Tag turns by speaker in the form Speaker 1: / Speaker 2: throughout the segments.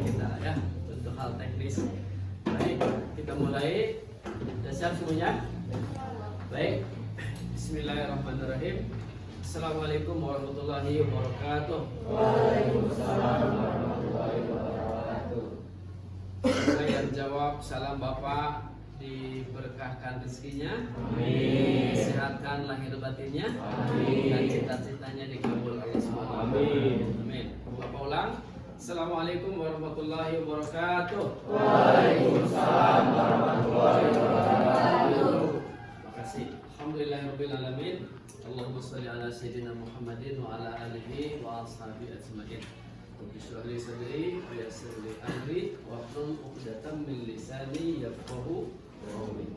Speaker 1: kita ya untuk hal teknis. Baik, kita mulai. Sudah siap semuanya? Baik. Bismillahirrahmanirrahim. Assalamualaikum warahmatullahi wabarakatuh.
Speaker 2: Waalaikumsalam warahmatullahi wabarakatuh.
Speaker 1: Saya jawab salam Bapak, diberkahkan rezekinya,
Speaker 2: Amin.
Speaker 1: disehatkan lahir batinnya,
Speaker 2: Amin.
Speaker 1: dan cita-citanya dikabulkan oleh semua.
Speaker 2: Amin.
Speaker 1: Amin. Bapak ulang. Assalamualaikum warahmatullahi wabarakatuh.
Speaker 2: Waalaikumsalam warahmatullahi wabarakatuh.
Speaker 1: Terima kasih. Alhamdulillahirabbil alamin. Allahumma shalli ala sayyidina Muhammadin wa ala alihi wa ashabihi ajmain. Rabbi shrah li sadri wa yassir li amri wahlul 'uqdatam min lisani yafqahu qawli.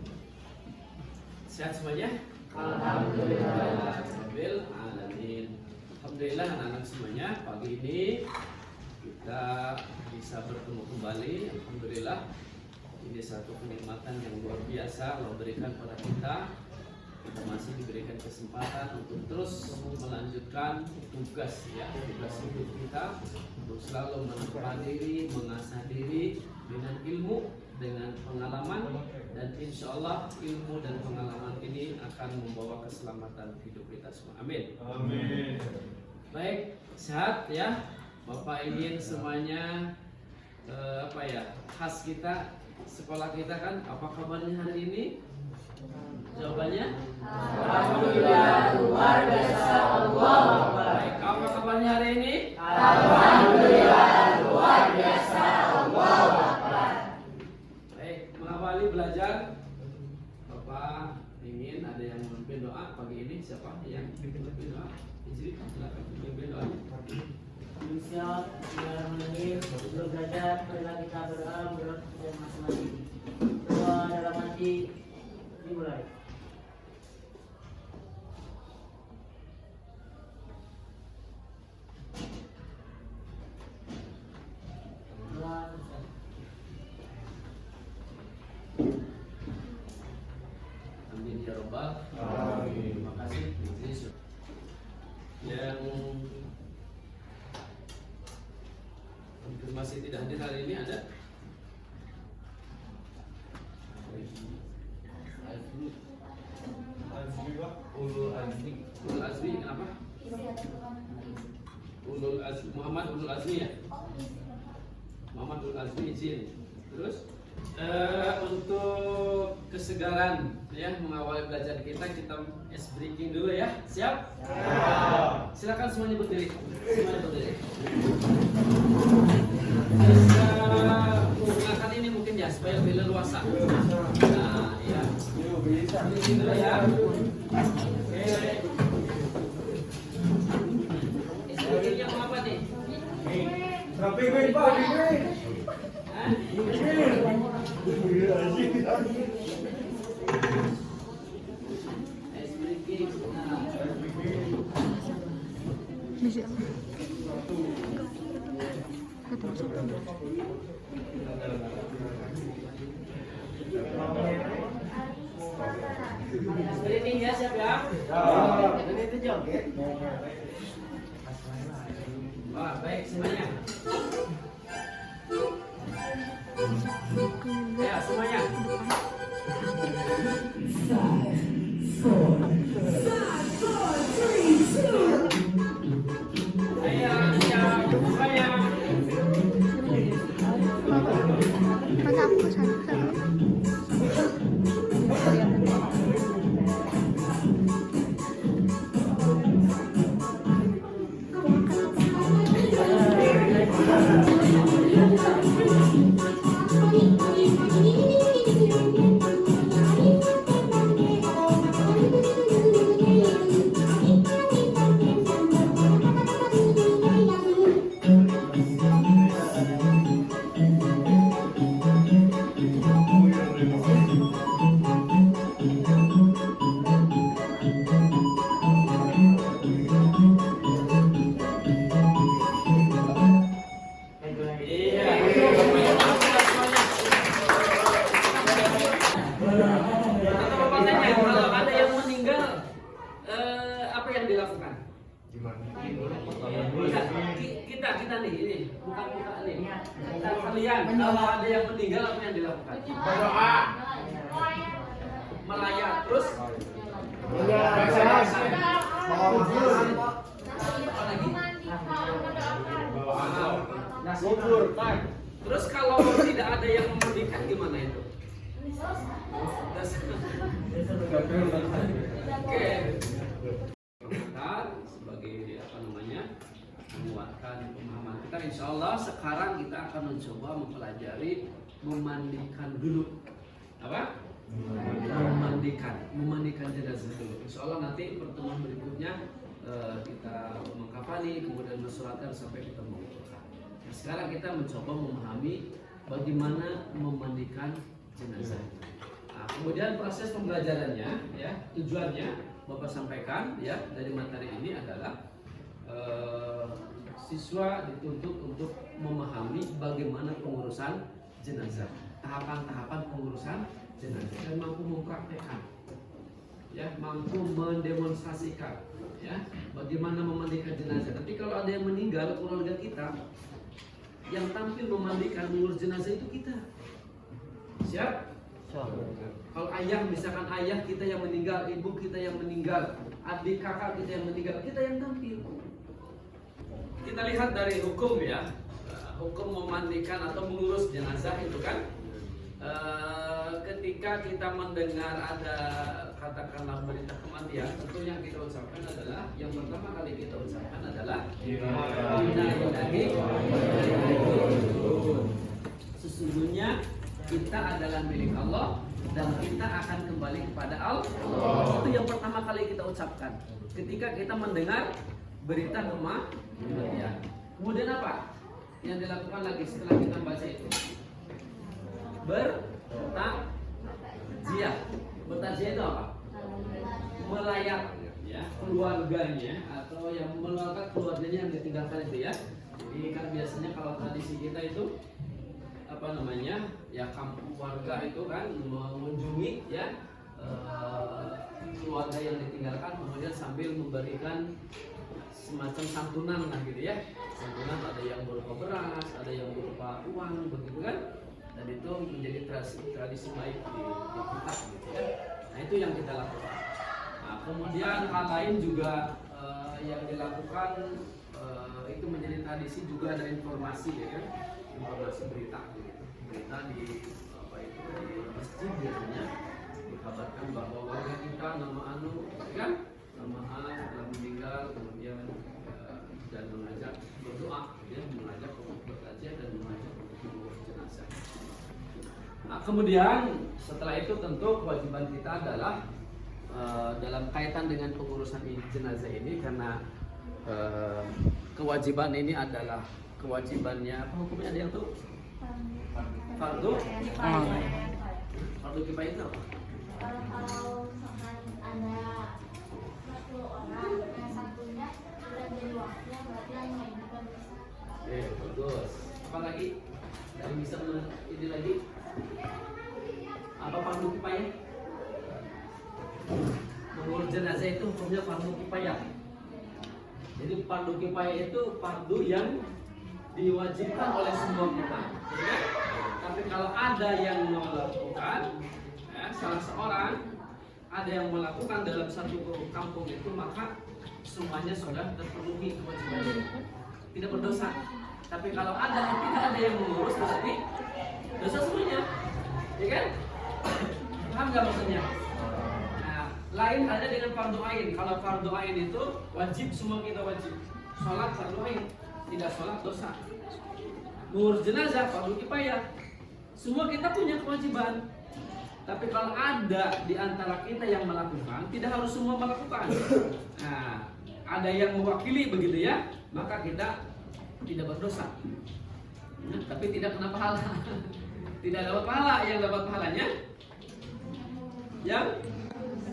Speaker 1: Sehat semuanya?
Speaker 2: Alhamdulillah.
Speaker 1: Rabbil alamin. Alhamdulillah anak-anak semuanya, pagi ini kita bisa bertemu kembali. Alhamdulillah, ini satu kenikmatan yang luar biasa Allah berikan pada kita. Kita masih diberikan kesempatan untuk terus melanjutkan tugas hidup kita untuk selalu menambah diri, mengasah diri dengan ilmu, dengan pengalaman, dan insya Allah ilmu dan pengalaman ini akan membawa keselamatan hidup kita semua. Amin.
Speaker 2: Amin.
Speaker 1: Baik, sehat ya. Bapak ingin semuanya khas kita, sekolah kita kan, apa kabarnya hari ini? Jawabannya?
Speaker 2: Alhamdulillah, luar biasa. Allahu Akbar.
Speaker 1: Baik, apa kabarnya hari ini?
Speaker 2: Alhamdulillah, luar biasa. Allahu Akbar.
Speaker 1: Baik, mengawali belajar, Bapak ingin ada yang memimpin doa pagi ini. Siapa yang memimpin doa? Izri, silakan memimpin doa.
Speaker 3: Bismillahirrahmanirrahim. Sebelum belajar, marilah kita berdoa menurut kepercayaan masing-masing. Doa dalam hati dimulai.
Speaker 1: Amin ya robbal.
Speaker 2: Amin.
Speaker 1: Terima kasih. Yang konfirmasi tidak hadir hari ini ada? Ulul Azmi kenapa? Ulul Azmi, Muhammad Ulul Azmi ya? Muhammad Ulul Azmi izin. Terus untuk kesegaran ya mengawali belajar kita ice breaking dulu ya. Siap? Silakan semuanya berdiri. Semuanya berdiri. Bisa menggunakan ini mungkin ya supaya lebih leluasa. Nah, ya. Ini dulu ya. Oke. Ice breakingnya mau apa nih? Hah? Ice breaking. Nah. Screening ya, siap ya? Ini itu joget. Wah, baik semuanya. Ya, semuanya. Ayo, siap semuanya.
Speaker 4: Masa aku kesana
Speaker 1: kita nih ini bukan kita nih Kalian kalau ada yang meninggal apa yang dilakukan?
Speaker 2: Berdoa.
Speaker 1: Melayat terus apa lagi?
Speaker 2: Kubur.
Speaker 1: Terus kalau tidak ada yang memandikan gimana itu? Oke. Komentar sebagai apa namanya menguatkan pemahaman kita. Insya Allah sekarang kita akan mencoba mempelajari memandikan dulu. Apa? Memandikan jenazah dulu. Insya Allah nanti pertemuan berikutnya kita mengkafani kemudian mensolatkan sampai ketemu. Nah, sekarang kita mencoba memahami bagaimana memandikan jenazah. Nah, kemudian proses pembelajarannya, ya tujuannya Bapak sampaikan ya dari materi ini adalah siswa dituntut untuk memahami bagaimana pengurusan jenazah, tahapan-tahapan pengurusan jenazah dan mampu mempraktekkan, ya mampu mendemonstrasikan, ya bagaimana memandikan jenazah. Nanti kalau ada yang meninggal keluarga kita, yang tampil memandikan mengurus jenazah itu kita. Siap? Kalau ayah, misalkan ayah kita yang meninggal, ibu kita yang meninggal, adik kakak kita yang meninggal, kita yang tampil. Kita lihat dari hukum ya, hukum memandikan atau mengurus jenazah itu kan, ketika kita mendengar ada katakanlah berita kematian, tentu yang kita ucapkan adalah, yang pertama kali kita ucapkan adalah sesungguhnya kita adalah milik Allah dan kita akan kembali kepada Allah. Itu yang pertama kali kita ucapkan ketika kita mendengar berita kematian. Kemudian apa yang dilakukan lagi setelah kita baca itu? Bertakziah. Bertakziah itu apa? Melayat ya keluarganya atau yang melayat keluarganya yang ditinggalkan itu ya. Jadi kan biasanya kalau tradisi kita itu apa namanya ya kampung warga itu kan mengunjungi ya keluarga yang ditinggalkan, kemudian sambil memberikan semacam santunan lah gitu ya. Santunan ada yang berupa beras, ada yang berupa uang begitu kan. Dan itu menjadi tradisi baik di kita gitu ya. Nah itu yang kita lakukan. Nah, kemudian hal lain juga yang dilakukan itu menjadi tradisi juga ada informasi ya kan, informasi berita gitu. Berita di apa itu di masjid biasanya dikabarkan bahwa warga kita nama anu kan nama A telah meninggal, kemudian dan mengajak berdoa ya, mengajak untuk berkajian dan mengajak untuk mengurus jenazah. Nah, kemudian setelah itu tentu kewajiban kita adalah dalam kaitan dengan pengurusan jenazah ini, karena kewajiban ini adalah kewajibannya apa hukumnya ada yang tuh fardu kifayah itu apa?
Speaker 5: Kalau misalkan ada satu orang yang satunya sudah jadi wakilnya, berarti yang lain juga bisa.
Speaker 1: Bagus. Apa lagi? Yang bisa ini lagi? Apa fardu kifayah? Mengurus jenazah itu hukumnya fardu kifayah. Jadi fardu kifayah itu fardu yang diwajibkan oleh semua kita. Ya? Tapi kalau ada yang melakukan, ya, salah seorang ada yang melakukan dalam satu kampung itu, maka semuanya sudah terpenuhi kewajibannya, tidak berdosa. Tapi kalau tidak ada yang mengurus, berarti dosa semuanya, ya kan? Paham nggak maksudnya? Nah, lain halnya dengan fardu ain. Kalau fardu ain itu wajib, semua kita wajib. Sholat fardu ain, tidak sholat dosa. Mengurus jenazah fardu kifayah, semua kita punya kewajiban. Tapi kalau ada di antara kita yang melakukan, tidak harus semua melakukan. Nah, ada yang mewakili begitu ya, maka kita tidak berdosa. Nah, tapi tidak kena pahala. Tidak dapat pahala. Yang dapat pahalanya yang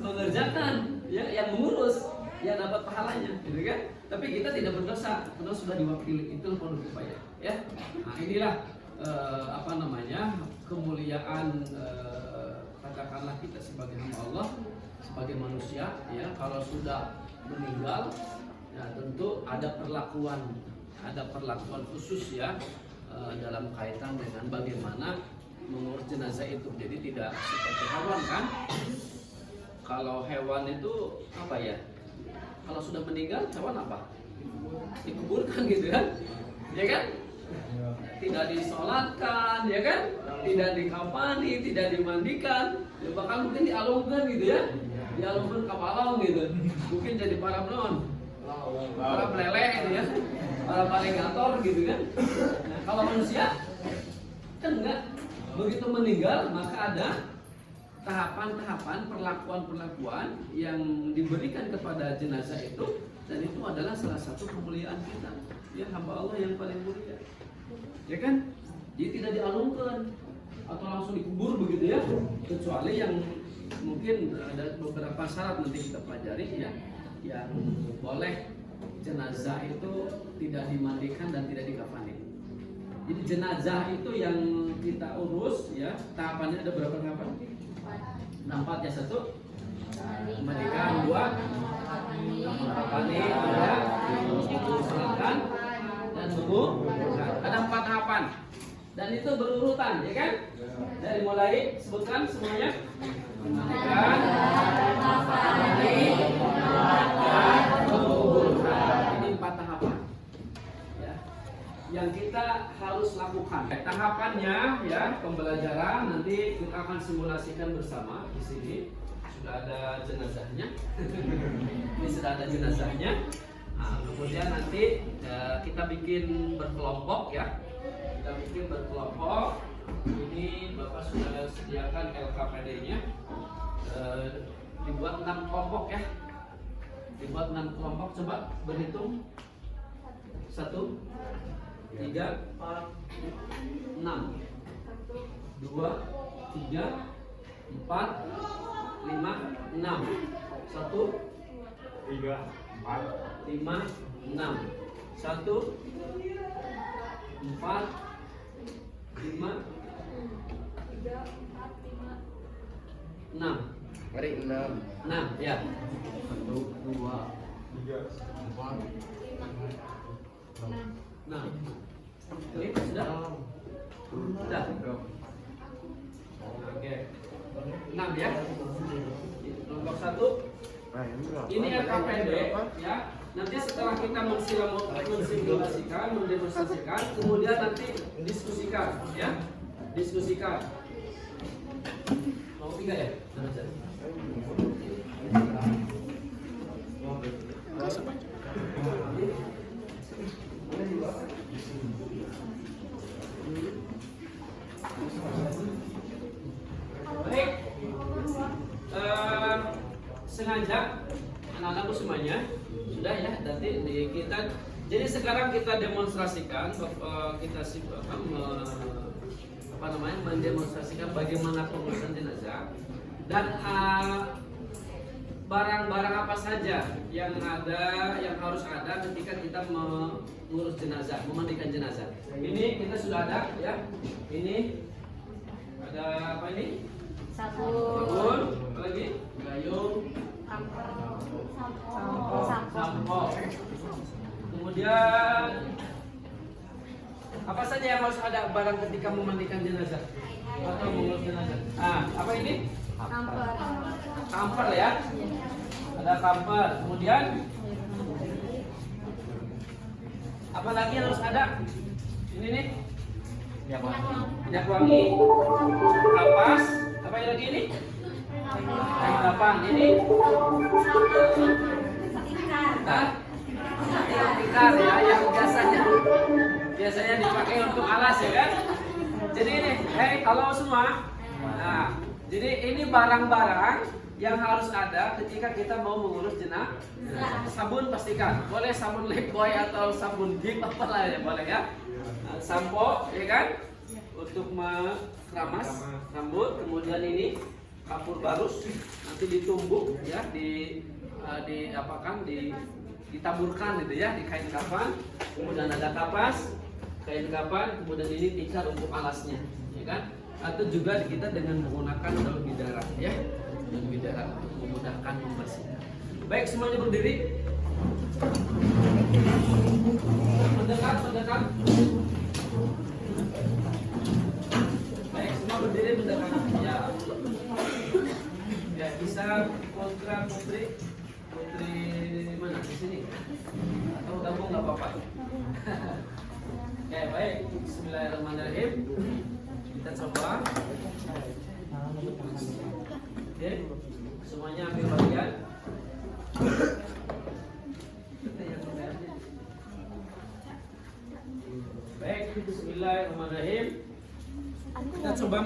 Speaker 1: mengerjakan, ya, yang mengurus, yang dapat pahalanya, gitu kan? Tapi kita tidak berdosa karena sudah diwakili. Itu fardu kifayah, ya. Nah, inilah apa namanya kemuliaan katakanlah kita sebagai hamba Allah, sebagai manusia, ya. Kalau sudah meninggal, ya tentu ada perlakuan khusus ya dalam kaitan dengan bagaimana mengurus jenazah itu. Jadi tidak seperti hewan kan. Kalau hewan itu apa ya? Kalau sudah meninggal hewan apa? Dikuburkan gitu kan? Ya kan? Tidak disolatkan, ya kan? Tidak dikafani, tidak dimandikan, ya, bahkan mungkin dialungkan gitu ya, dialungkan ke balong gitu. Mungkin jadi para non, para peleleh gitu ya, para palegator gitu kan. Nah, kalau manusia kan enggak. Begitu meninggal maka ada tahapan-tahapan, perlakuan-perlakuan yang diberikan kepada jenazah itu, dan itu adalah salah satu kemuliaan kita. Ya, hamba Allah yang paling mulia. Ya kan? Jadi tidak dialungkan atau langsung dikubur begitu ya, kecuali yang mungkin ada beberapa syarat nanti kita pelajari ya, yang boleh jenazah itu tidak dimandikan dan tidak dikafani. Jadi jenazah itu yang kita urus ya, tahapannya ada berapa tahapan? 4 ya. 1 memandikan, 2 mengkafani, 3 mengusulkan dan menguburkan. Ada 4 tahapan dan itu berurutan, ya kan? Dari mulai sebutkan semuanya. Memandikan, mengkafani, menguburkan. Ini 4 tahapan ya, yang kita harus lakukan. Tahapannya ya, pembelajaran nanti kita akan simulasikan bersama. Di sini sudah ada jenazahnya. Ini sudah ada jenazahnya. Nah, kemudian nanti kita bikin berkelompok ya. Kita bikin berkelompok. Ini Bapak sudah sediakan LKPD-nya. Dibuat 6 kelompok ya. Dibuat 6 kelompok, coba berhitung. 1, 3, 4, 6, 2, 3, 4, 5, 6. 1,
Speaker 2: 3, 4,
Speaker 1: 5, 6. 1, 4, 5, 6.
Speaker 6: Mari 6.
Speaker 1: 6 ya.
Speaker 6: 1, 2,
Speaker 2: 3,
Speaker 6: 4,
Speaker 1: 6. Ini sudah? Sudah. Oke. 6 ya. Kelompok 1. Ini LKPD ya. Nanti setelah kita mensimulasikan, mendemonstrasikan, kemudian nanti diskusikan ya. Diskusikan. Mau 3 ya? Baik, sengaja anak-anakku semuanya sudah ya, nanti kita. Jadi sekarang kita demonstrasikan, kita mendemonstrasikan bagaimana pengurusan jenazah dan barang-barang apa saja yang harus ada ketika kita mengurus jenazah, memandikan jenazah. Ini kita sudah ada ya. Ini ada apa ini? Sabun, apa lagi? Gayung, sampo. Kemudian apa saja yang harus ada barang ketika memandikan jenazah atau mengurus jenazah? Apa ini? Kamper ya. Ada kamper. Kemudian apa lagi yang harus ada? Ini nih. Minyak wangi. Kapas. Apa yang lagi ini? Kain kapan ini? Tikar ya, yang biasanya dipakai untuk alas ya kan? Jadi ini, halo semua. Nah, jadi ini barang-barang yang harus ada ketika kita mau mengurus jenazah. Sabun pastikan, boleh sabun Lifebuoy atau sabun Gift apalah ya boleh ya. Sampo ya kan, untuk meramas rambut. Kemudian ini kapur barus, nanti ditumbuk ya, ditaburkan gitu ya di kain kafan. Kemudian ada kapas, kain kafan, kemudian ini tikar untuk alasnya, ya kan? Atau juga kita dengan menggunakan daun bidara ya, daun bidara memudahkan membersihkan. Baik, semuanya berdiri. Mendekat. sini atau gabung nggak apa-apa. Oke, baik. Bismillahirrahmanirrahim. Kita coba. Oke, semuanya ambil bagian. Baik, bismillahirrahmanirrahim. Kita coba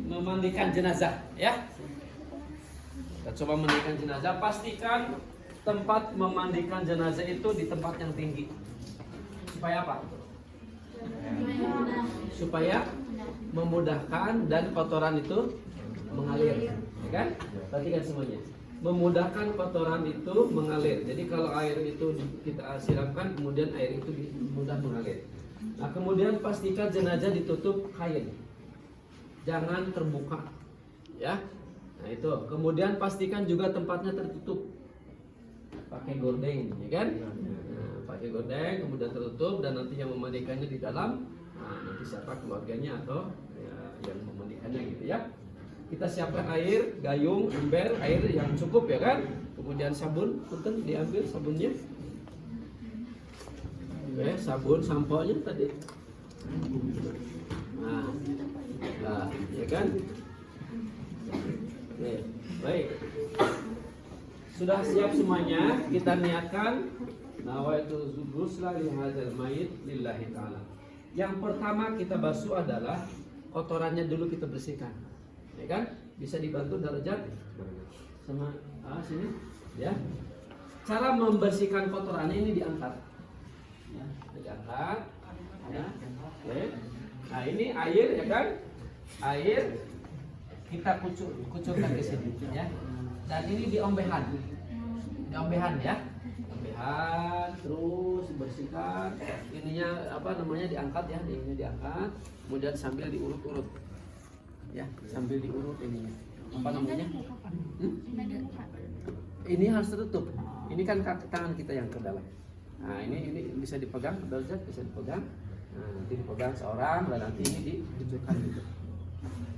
Speaker 1: memandikan jenazah, ya. Kita coba memandikan jenazah. Pastikan tempat memandikan jenazah itu di tempat yang tinggi. Supaya apa? Supaya memudahkan dan kotoran itu mengalir, ya kan? Perhatikan semuanya. Memudahkan kotoran itu mengalir. Jadi kalau air itu kita siramkan, kemudian air itu mudah mengalir. Nah, kemudian pastikan jenazah ditutup kain, jangan terbuka, ya. Nah itu. Kemudian pastikan juga tempatnya tertutup, pakai gorden, ya kan? Nah, pakai gorden, kemudian tertutup, dan nanti yang memandikannya di dalam. Nah, nanti siapa keluarganya atau ya, yang memandikannya gitu ya. Kita siapkan air, gayung, ember, air yang cukup ya kan. Kemudian sabun, punten diambil sabunnya. Oke, sabun sampo-nya tadi. Nah, ya kan? Oke, baik. Sudah siap semuanya, kita niatkan nawaitu ghusla li hadzal mayit lillahi ta'ala. Yang pertama kita basuh adalah kotorannya dulu kita bersihkan. Ya kan? Bisa dibantu Darajat sama sini, ya. Cara membersihkan kotorannya ini diangkat. Ya, diangkat. Ya. Oke. Nah, ini air ya kan? Air kita kucurkan ke sini ya. Dan ini diombehan. Diombehan ya. Ombehan terus bersihkan. Ininya apa namanya diangkat ya, ininya diangkat, kemudian sambil diurut-urut. Ya, sambil diurut ininya. Apa namanya? Ini harus tertutup. Ini kan tangan kita yang ke dalam. Nah, ini bisa dipegang, Darajat bisa dipegang. Nah, nanti dipegang seorang dan nanti ini ditujukan gitu.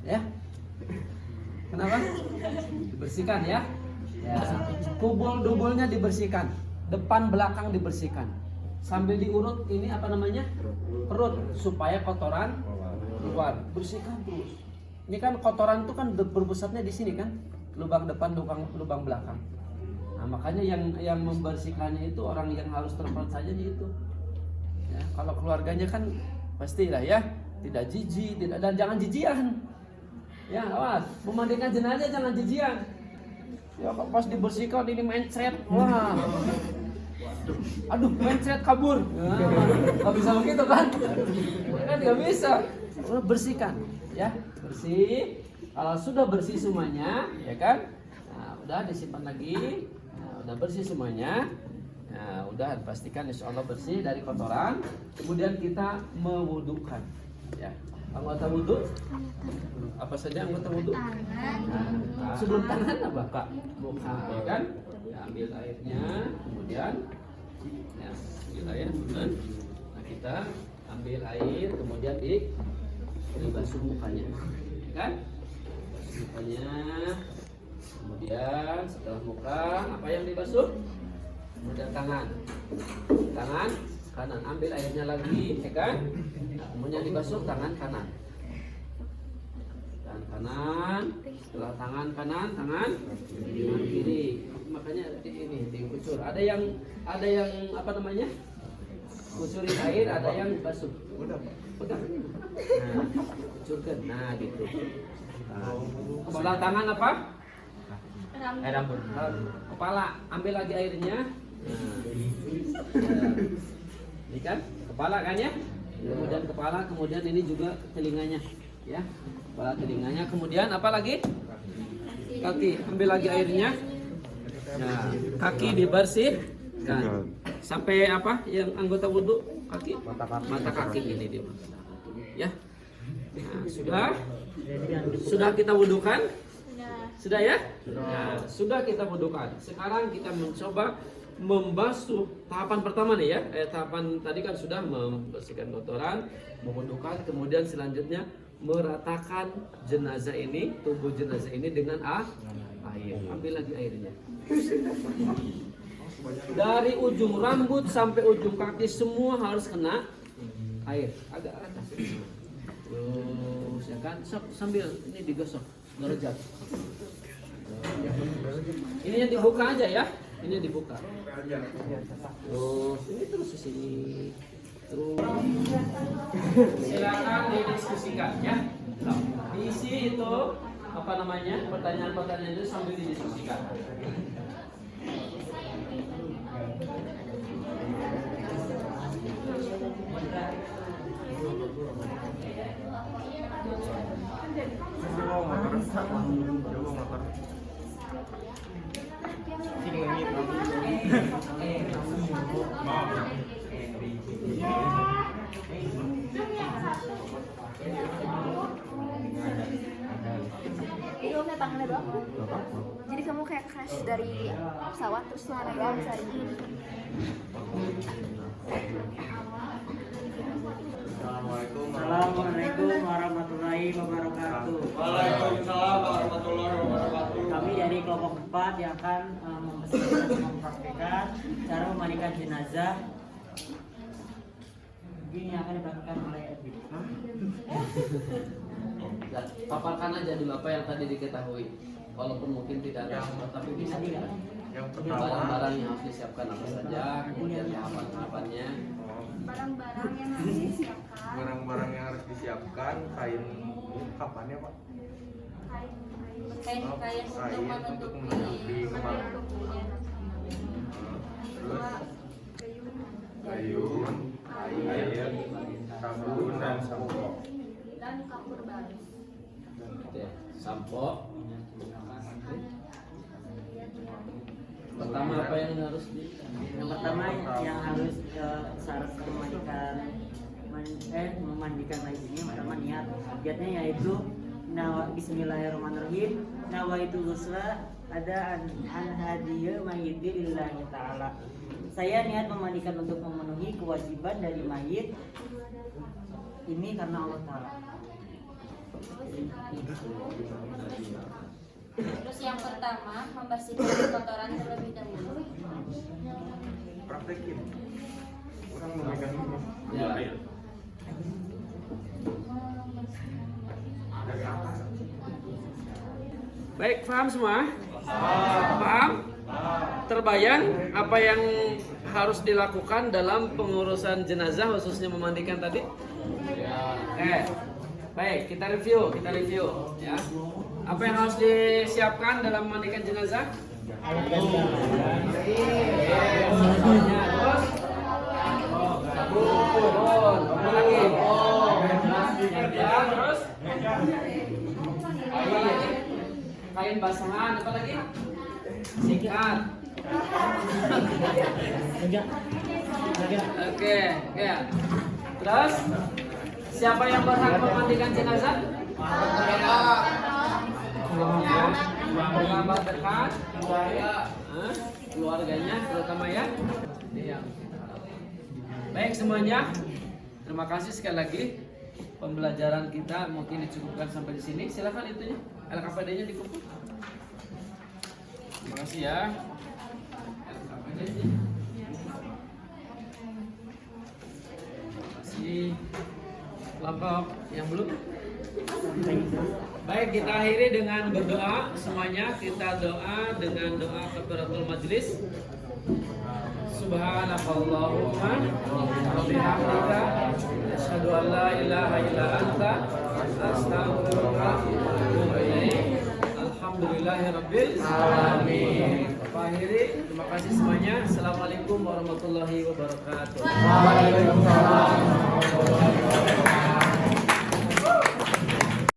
Speaker 1: Ya. Kenapa? Dibersihkan ya. Ya. Kubul-dubulnya dibersihkan. Depan belakang dibersihkan. Sambil diurut ini apa namanya? Perut supaya kotoran keluar. Bersihkan terus. Ini kan kotoran itu kan berpusatnya di sini kan, lubang depan, lubang belakang. Nah, makanya yang membersihkannya itu orang yang harus terpercaya itu. Ya, kalau keluarganya kan pastilah ya, tidak jijik, dan jangan jijian. Ya, awas, memandikan jenazah jangan jijian. Ya, pas dibersihkan ini mencret, wah. Aduh, mencret kabur. Nah, nggak bisa begitu kan? Kan nggak bisa. Bersihkan, ya. Bersih. Kalau sudah bersih semuanya, ya kan? Nah, udah disimpan lagi. Nah, udah bersih semuanya. Nah, udah pastikan insya Allah bersih dari kotoran. Kemudian kita mewudukan. Ya, anggota wudhu. Apa saja anggota wudhu? Nah, sebelum tangan apa kak? Muka, ya kan? Ya, ambil airnya, kemudian, ya, ambil air, kemudian, nah kita ambil air, kemudian dibasuh mukanya, ya kan? Basuh mukanya, kemudian setelah muka apa yang dibasuh? Kemudian tangan kanan, ambil airnya lagi, ya kan? Nah, kemudian dibasuh tangan kanan, setelah tangan kanan, tangan kiri. Makanya ini dikucur. Ada yang apa namanya? Kucurin air, ada yang basuh. Pegang. Nah, kucurkan. Nah, gitu. Nah, sebelah tangan apa? Rambut. Kepala, ambil lagi airnya. Nah, ini kan kepala kan ya? Kemudian kepala, kemudian ini juga telinganya, ya. Kepala, telinganya, kemudian apa lagi? Kaki, ambil lagi airnya. Nah, kaki dibersihkan. Sampai apa? Yang anggota wudhu kaki? Mata kaki ini dia. Ya. Nah, sudah kita wudukan? Sudah ya? Nah, sudah kita wudukan. Sekarang kita mencoba membasuh tahapan pertama nih ya. Tahapan tadi kan sudah membersihkan kotoran, mewudukan, kemudian selanjutnya meratakan jenazah ini, tubuh jenazah ini dengan air. Ambil lagi airnya. Dari ujung rambut sampai ujung kaki semua harus kena air. Agak atas. Terus ya kan sambil ini digosok derajat. Ini yang dibuka aja ya. Ini dibuka. Terus ini terus di sini. Terus silakan didiskusikan ya. Nah, diisi itu apa namanya? Pertanyaan-pertanyaan itu sambil didiskusikan.
Speaker 4: Jadi kamu kayak tangannya doang. Jadi kamu kayak crash dari pesawat terus lari doang bisa ini.
Speaker 3: Assalamualaikum warahmatullahi wabarakatuh.
Speaker 2: Waalaikumsalam warahmatullahi wabarakatuh.
Speaker 3: Kami dari kelompok 4 yang akan mempraktikkan cara memandikan jenazah. Ini akan dilakukan oleh Edwin.
Speaker 1: Dan paparkan aja dulu apa yang tadi diketahui. Walaupun mungkin tidak ada, tapi bisa tidak.
Speaker 6: Yang pertama,
Speaker 1: Barang-barang yang harus disiapkan apa saja, kemudian tahapan-tahapannya.
Speaker 5: Barang-barang yang harus disiapkan.
Speaker 6: barang-barang yang harus disiapkan, kain kapan ya Pak?
Speaker 5: Kain untuk menutupi
Speaker 6: Terus kayu, air, sabun dan sampo.
Speaker 5: dan kapur baru.
Speaker 1: Oke, sampo. Pertama apa yang harus
Speaker 3: Yang pertama yang harus syarat memandikan mayit ini pertama niatnya yaitu Bismillahirrahmanirrahim. Nawaitu ghusla ada an hadiya mayyiti lillahi ta'ala. Saya niat memandikan untuk memenuhi kewajiban dari mayit ini karena Allah Ta'ala.
Speaker 5: Terus yang pertama membersihkan kotoran terlebih dahulu.
Speaker 6: Praktekin.
Speaker 2: Orang memegang ini.
Speaker 1: Ya.
Speaker 2: Dari atas.
Speaker 1: Baik, paham semua? Paham? Terbayang apa yang harus dilakukan dalam pengurusan jenazah khususnya memandikan tadi? Baik, kita review ya. Apa yang harus disiapkan dalam memandikan jenazah? Terus sabun, apa lagi? Terus apa lagi? Kain basahan, apa lagi? Sikat. Oke, ya. Terus siapa yang berhak memandikan jenazah? Kerabat dekat, keluarganya terutama ya. Baik semuanya, terima kasih sekali lagi. Pembelajaran kita mungkin dicukupkan sampai di sini. Silakan itunya, LKPD-nya dikumpul. Terima kasih ya. LKPD-nya. Terima kasih. Kelompok yang belum. Baik, kita akhiri dengan berdoa semuanya. Kita doa dengan doa kafaratul majlis. Subhanakallahumma wa bihamdika asyhadu an la ilaha illa anta astaghfiruka wa atubu ilaik. Alhamdulillahirabbil alamin. Pak akhiri, terima kasih semuanya. Assalamualaikum warahmatullahi wabarakatuh.
Speaker 2: Waalaikumsalam warahmatullahi wabarakatuh.